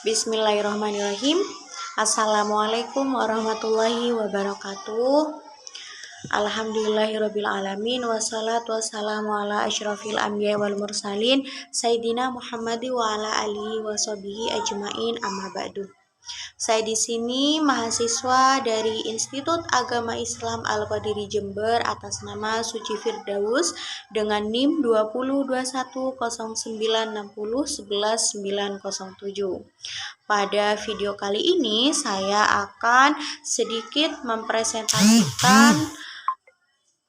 Bismillahirrahmanirrahim. Assalamualaikum warahmatullahi wabarakatuh. Alhamdulillahirabbil alamin wassalatu wassalamu ala asyrafil anbiya wal mursalin sayyidina Muhammad wa ala alihi washabihi ajmain amma ba'du. Saya di sini mahasiswa dari Institut Agama Islam Al-Qadiri Jember atas nama Suci Firdaus dengan NIM 20210960110907. Pada video kali ini saya akan sedikit mempresentasikan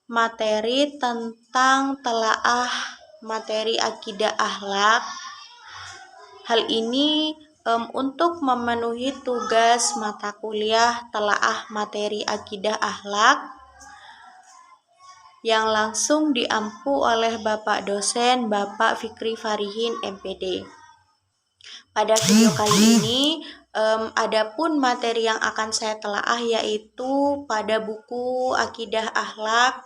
materi tentang telaah materi akidah akhlak. Hal ini untuk memenuhi tugas mata kuliah telaah materi akidah akhlak yang langsung diampu oleh Bapak dosen Bapak Fikri Farihin MPD. Pada video kali ini adapun materi yang akan saya telaah yaitu pada buku Akidah Akhlak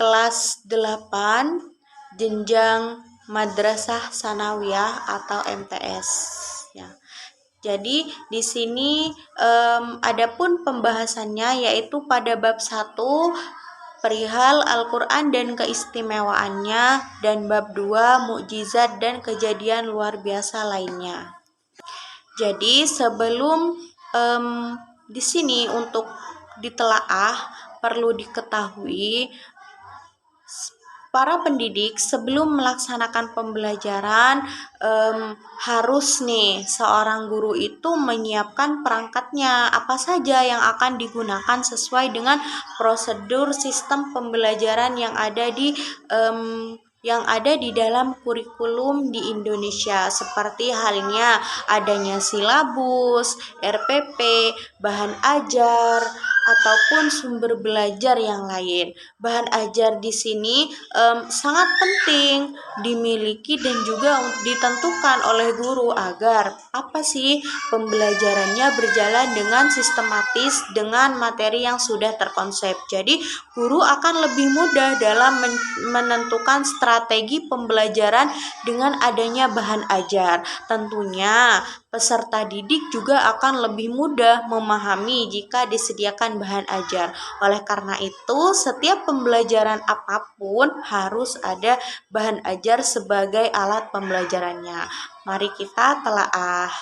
kelas 8 jenjang Madrasah Sanawiyah atau MTS ya. Jadi di sini adapun pembahasannya yaitu pada bab 1 perihal Al-Qur'an dan keistimewaannya dan bab 2 mukjizat dan kejadian luar biasa lainnya. Jadi sebelum di sini untuk ditelaah perlu diketahui para pendidik sebelum melaksanakan pembelajaran harus nih seorang guru itu menyiapkan perangkatnya apa saja yang akan digunakan sesuai dengan prosedur sistem pembelajaran yang ada di dalam kurikulum di Indonesia, seperti halnya adanya silabus, RPP, bahan ajar, ataupun sumber belajar yang lain. Bahan ajar di sini sangat penting dimiliki dan juga ditentukan oleh guru agar apa sih pembelajarannya berjalan dengan sistematis dengan materi yang sudah terkonsep. Jadi guru akan lebih mudah dalam menentukan strategi pembelajaran dengan adanya bahan ajar. Tentunya peserta didik juga akan lebih mudah memahami jika disediakan bahan ajar. Oleh karena itu, setiap pembelajaran apapun harus ada bahan ajar sebagai alat pembelajarannya. Mari kita telaah.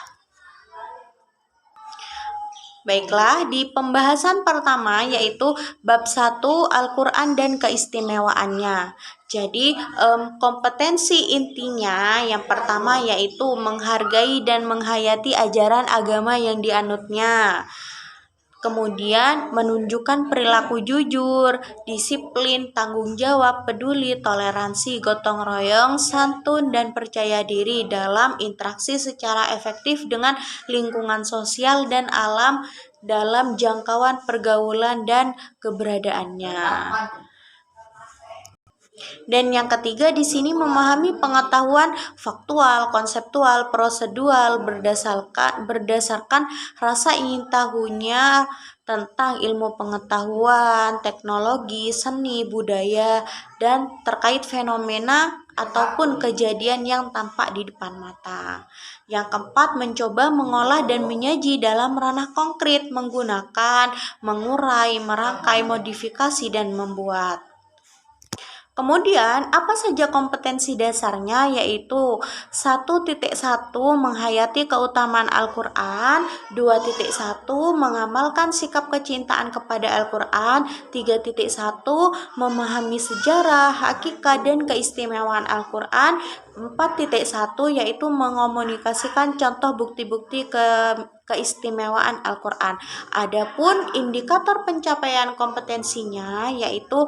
Baiklah, di pembahasan pertama yaitu bab 1 Al-Qur'an dan keistimewaannya. Jadi kompetensi intinya yang pertama yaitu menghargai dan menghayati ajaran agama yang dianutnya. Kemudian menunjukkan perilaku jujur, disiplin, tanggung jawab, peduli, toleransi, gotong royong, santun, dan percaya diri dalam interaksi secara efektif dengan lingkungan sosial dan alam dalam jangkauan pergaulan dan keberadaannya. Dan yang ketiga di sini memahami pengetahuan faktual, konseptual, prosedural berdasarkan rasa ingin tahunya tentang ilmu pengetahuan, teknologi, seni, budaya, dan terkait fenomena ataupun kejadian yang tampak di depan mata. Yang keempat, mencoba mengolah dan menyaji dalam ranah konkret menggunakan, mengurai, merangkai, modifikasi, dan membuat. Kemudian, apa saja kompetensi dasarnya yaitu 1.1 menghayati keutamaan Al-Qur'an, 2.1 mengamalkan sikap kecintaan kepada Al-Qur'an, 3.1 memahami sejarah, hakikat dan keistimewaan Al-Qur'an, 4.1 yaitu mengomunikasikan contoh bukti-bukti keistimewaan Al-Qur'an. Adapun indikator pencapaian kompetensinya yaitu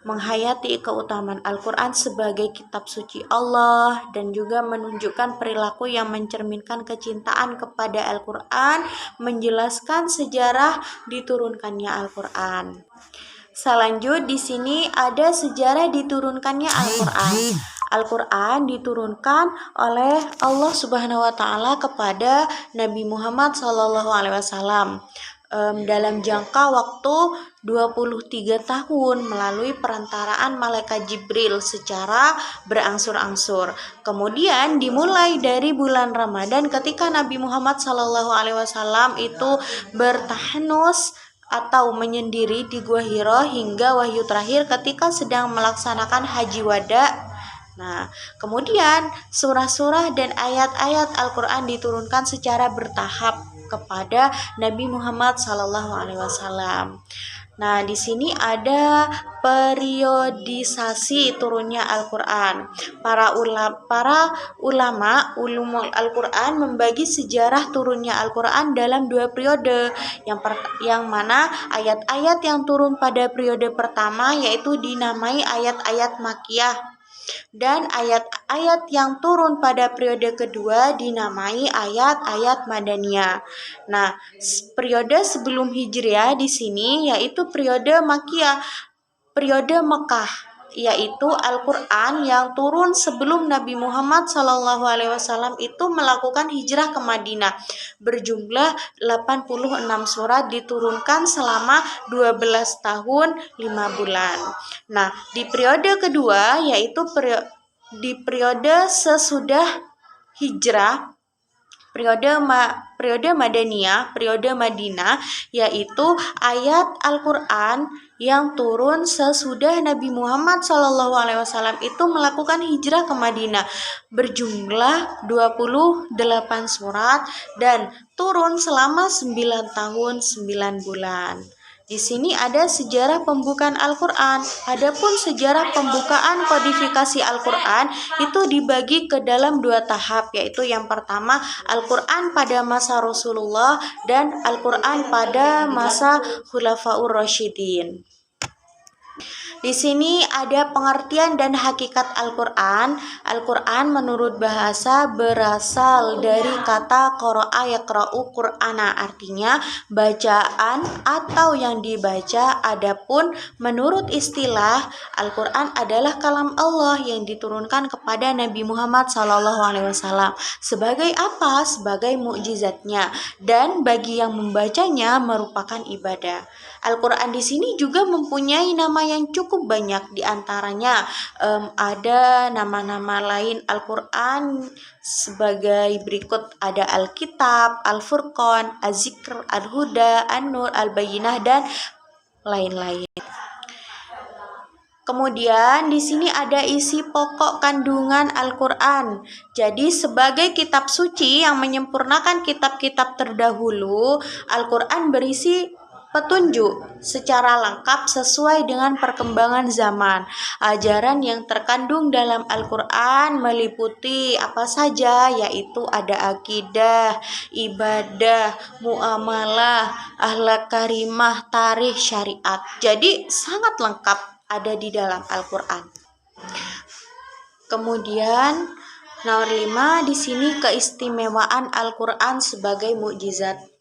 menghayati keutamaan Al-Qur'an sebagai kitab suci Allah dan juga menunjukkan perilaku yang mencerminkan kecintaan kepada Al-Qur'an, menjelaskan sejarah diturunkannya Al-Qur'an. Selanjut di sini ada sejarah diturunkannya Al-Qur'an. Al-Qur'an diturunkan oleh Allah Subhanahu wa taala kepada Nabi Muhammad SAW. dalam jangka waktu 23 tahun melalui perantaraan malaikat Jibril secara berangsur-angsur. Kemudian dimulai dari bulan Ramadan ketika Nabi Muhammad SAW itu bertahanus atau menyendiri di Gua Hira hingga wahyu terakhir ketika sedang melaksanakan haji wada. Nah, kemudian surah-surah dan ayat-ayat Al-Quran diturunkan secara bertahap kepada Nabi Muhammad SAW. Nah, di sini ada periodisasi turunnya Al-Quran. Para ulama ulumul Al-Quran membagi sejarah turunnya Al-Quran dalam 2 periode. Yang mana ayat-ayat yang turun pada periode pertama yaitu dinamai ayat-ayat Makkiyah. Dan ayat-ayat yang turun pada periode kedua dinamai ayat-ayat Madaniyah. Nah, periode sebelum Hijriah di sini yaitu periode Makkiyah, periode Mekah, yaitu Al-Quran yang turun sebelum Nabi Muhammad SAW itu melakukan hijrah ke Madinah. Berjumlah 86 surat diturunkan selama 12 tahun 5 bulan. Nah, di periode kedua yaitu di periode sesudah hijrah, periode Madaniyah, periode Madinah, yaitu ayat Al-Quran yang turun sesudah Nabi Muhammad SAW itu melakukan hijrah ke Madinah, berjumlah 28 surat dan turun selama 9 tahun 9 bulan. Di sini ada sejarah pembukaan Al-Quran. Adapun sejarah pembukaan kodifikasi Al-Quran itu dibagi ke dalam 2 tahap, yaitu yang pertama Al-Quran pada masa Rasulullah dan Al-Quran pada masa Khulafaur Rasyidin. Di sini ada pengertian dan hakikat Al-Quran. Al-Quran menurut bahasa berasal dari kata qara'a yaqra'u Qur'ana, artinya bacaan atau yang dibaca. Adapun menurut istilah, Al-Quran adalah kalam Allah yang diturunkan kepada Nabi Muhammad SAW. Sebagai apa? Sebagai mukjizatnya, dan bagi yang membacanya merupakan ibadah. Al-Quran di sini juga mempunyai nama yang cukup banyak, diantaranya ada nama-nama lain Al-Quran sebagai berikut, ada Alkitab, Al-Furqan, Az-Zikr, Al-Huda, An-Nur, Al-Bayyinah, dan lain-lain. Kemudian di sini ada isi pokok kandungan Al-Quran. Jadi sebagai kitab suci yang menyempurnakan kitab-kitab terdahulu, Al-Quran berisi petunjuk secara lengkap sesuai dengan perkembangan zaman. Ajaran yang terkandung dalam Al-Quran meliputi apa saja, yaitu ada akidah, ibadah, muamalah, akhlak karimah, tarikh, syariat. Jadi sangat lengkap ada di dalam Al-Quran. Kemudian nomor 5 di sini keistimewaan Al-Quran sebagai mukjizat.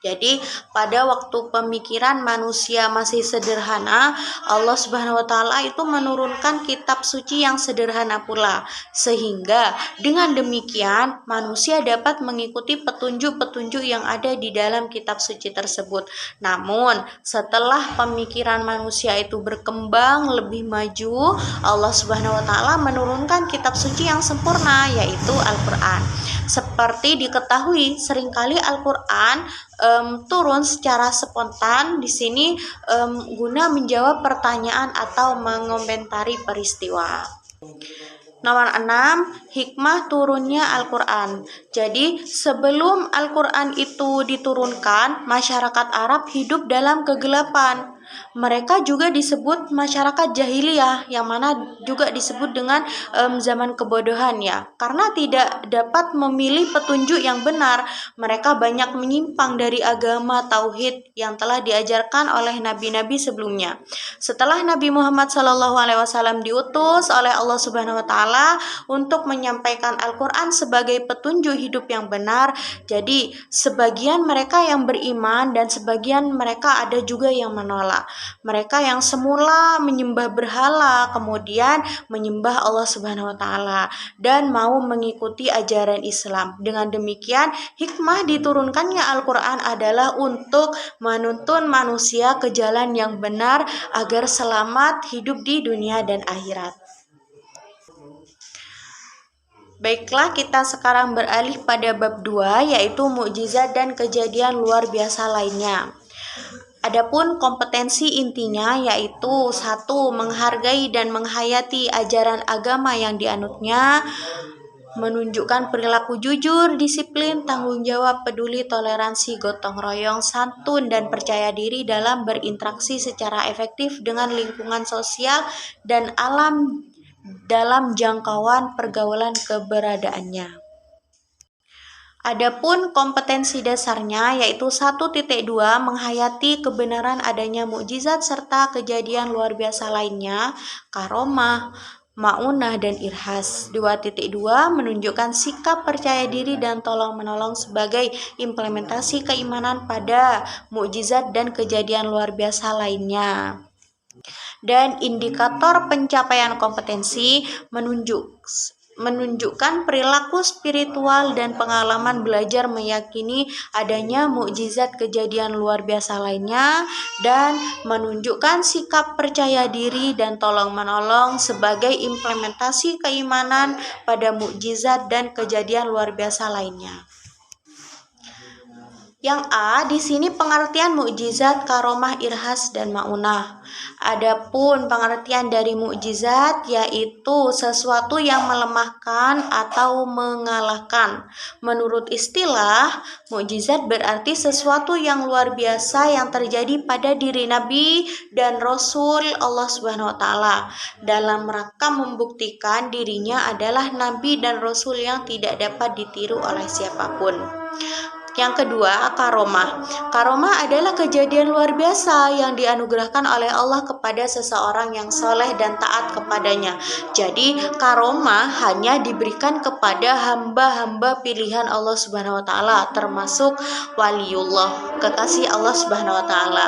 Jadi pada waktu pemikiran manusia masih sederhana, Allah Subhanahu wa taala itu menurunkan kitab suci yang sederhana pula, sehingga dengan demikian manusia dapat mengikuti petunjuk-petunjuk yang ada di dalam kitab suci tersebut. Namun setelah pemikiran manusia itu berkembang lebih maju, Allah Subhanahu wa taala menurunkan kitab suci yang sempurna, yaitu Al-Quran. Seperti diketahui, seringkali Al-Quran turun secara spontan di sini guna menjawab pertanyaan atau mengomentari peristiwa. Nomor 6, hikmah turunnya Al-Quran. Jadi sebelum Al-Quran itu diturunkan, masyarakat Arab hidup dalam kegelapan. Mereka juga disebut masyarakat jahiliyah, yang mana juga disebut dengan zaman kebodohan ya. Karena tidak dapat memilih petunjuk yang benar, mereka banyak menyimpang dari agama tauhid yang telah diajarkan oleh nabi-nabi sebelumnya. Setelah Nabi Muhammad SAW diutus oleh Allah Subhanahu wa taala untuk menyampaikan Al-Quran sebagai petunjuk hidup yang benar, jadi sebagian mereka yang beriman dan sebagian mereka ada juga yang menolak. Mereka yang semula menyembah berhala kemudian menyembah Allah Subhanahu wa taala dan mau mengikuti ajaran Islam. Dengan demikian, hikmah diturunkannya Al-Qur'an adalah untuk menuntun manusia ke jalan yang benar agar selamat hidup di dunia dan akhirat. Baiklah, kita sekarang beralih pada bab 2, yaitu mukjizat dan kejadian luar biasa lainnya. Adapun kompetensi intinya yaitu 1. Menghargai dan menghayati ajaran agama yang dianutnya, menunjukkan perilaku jujur, disiplin, tanggung jawab, peduli, toleransi, gotong royong, santun, dan percaya diri dalam berinteraksi secara efektif dengan lingkungan sosial dan alam dalam jangkauan pergaulan keberadaannya. Adapun kompetensi dasarnya yaitu 1.2 menghayati kebenaran adanya mukjizat serta kejadian luar biasa lainnya, karomah, maunah, dan irhas. 2.2 menunjukkan sikap percaya diri dan tolong-menolong sebagai implementasi keimanan pada mukjizat dan kejadian luar biasa lainnya. Dan indikator pencapaian kompetensi menunjukkan perilaku spiritual dan pengalaman belajar meyakini adanya mukjizat kejadian luar biasa lainnya, dan menunjukkan sikap percaya diri dan tolong-menolong sebagai implementasi keimanan pada mukjizat dan kejadian luar biasa lainnya. Yang A, di sini pengertian mukjizat, karomah, irhas, dan maunah. Adapun pengertian dari mukjizat yaitu sesuatu yang melemahkan atau mengalahkan. Menurut istilah, mukjizat berarti sesuatu yang luar biasa yang terjadi pada diri Nabi dan Rasul Allah Subhanahu wa taala dalam rangka membuktikan dirinya adalah Nabi dan Rasul yang tidak dapat ditiru oleh siapapun. Yang kedua, karomah. Karomah adalah kejadian luar biasa yang dianugerahkan oleh Allah kepada seseorang yang soleh dan taat kepadanya. Jadi, karomah hanya diberikan kepada hamba-hamba pilihan Allah Subhanahu wa taala, termasuk waliullah, kekasih Allah Subhanahu wa taala.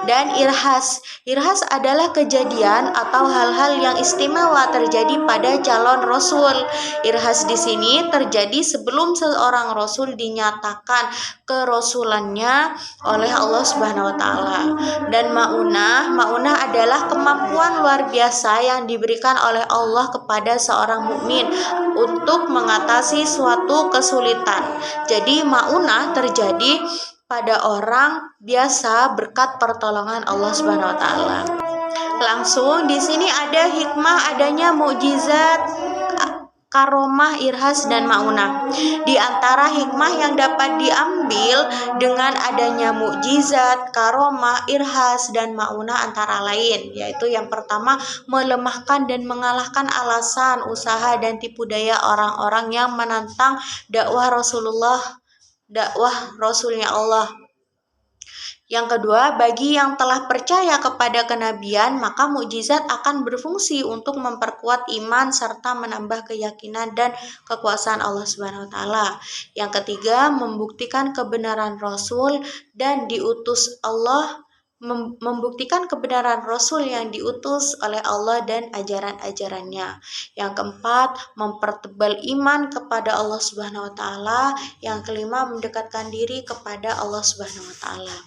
Dan irhas. Irhas adalah kejadian atau hal-hal yang istimewa terjadi pada calon rasul. Irhas di sini terjadi sebelum seorang rasul dinyatakan kerasulannya oleh Allah Subhanahu wa taala. Dan maunah adalah kemampuan luar biasa yang diberikan oleh Allah kepada seorang mukmin untuk mengatasi suatu kesulitan. Jadi maunah terjadi pada orang biasa berkat pertolongan Allah Subhanahu wa taala. Langsung di sini ada hikmah adanya mukjizat, karomah, irhas, dan maunah. Di antara hikmah yang dapat diambil dengan adanya mukjizat, karomah, irhas, dan maunah antara lain, yaitu yang pertama, melemahkan dan mengalahkan alasan, usaha, dan tipu daya orang-orang yang menantang dakwah Rasulnya Allah. Yang kedua, bagi yang telah percaya kepada kenabian, maka mukjizat akan berfungsi untuk memperkuat iman serta menambah keyakinan dan kekuasaan Allah Subhanahu wa taala. Yang ketiga, membuktikan kebenaran Rasul dan diutus Allah, membuktikan kebenaran Rasul yang diutus oleh Allah dan ajaran-ajarannya. Yang keempat, mempertebal iman kepada Allah Subhanahu wa taala. Yang kelima, mendekatkan diri kepada Allah Subhanahu wa taala.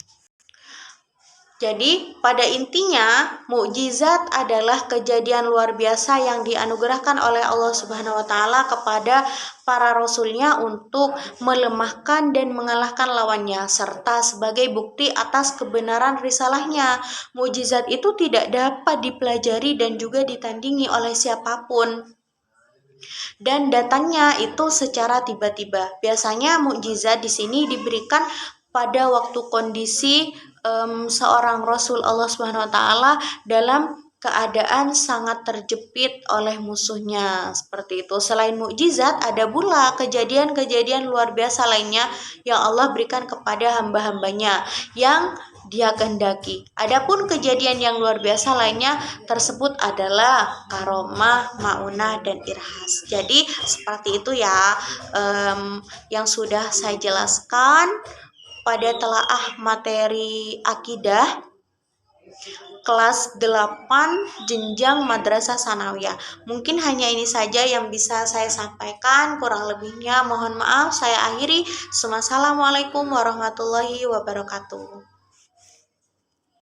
Jadi, pada intinya, mukjizat adalah kejadian luar biasa yang dianugerahkan oleh Allah Subhanahu wa taala kepada para rasulnya untuk melemahkan dan mengalahkan lawannya, serta sebagai bukti atas kebenaran risalahnya. Mukjizat itu tidak dapat dipelajari dan juga ditandingi oleh siapapun, dan datangnya itu secara tiba-tiba. Biasanya mukjizat di sini diberikan pada waktu kondisi seorang Rasul Allah Subhanahu wa taala dalam keadaan sangat terjepit oleh musuhnya, seperti itu. Selain mukjizat, ada pula kejadian-kejadian luar biasa lainnya yang Allah berikan kepada hamba-hambanya yang Dia kehendaki. Adapun kejadian yang luar biasa lainnya tersebut adalah karomah, maunah, dan irhas. Jadi seperti itu ya yang sudah saya jelaskan pada telaah materi akidah. kelas 8 jenjang madrasah sanawiyah. Mungkin hanya ini saja yang bisa saya sampaikan, kurang lebihnya mohon maaf. Saya akhiri. Wassalamualaikum warahmatullahi wabarakatuh.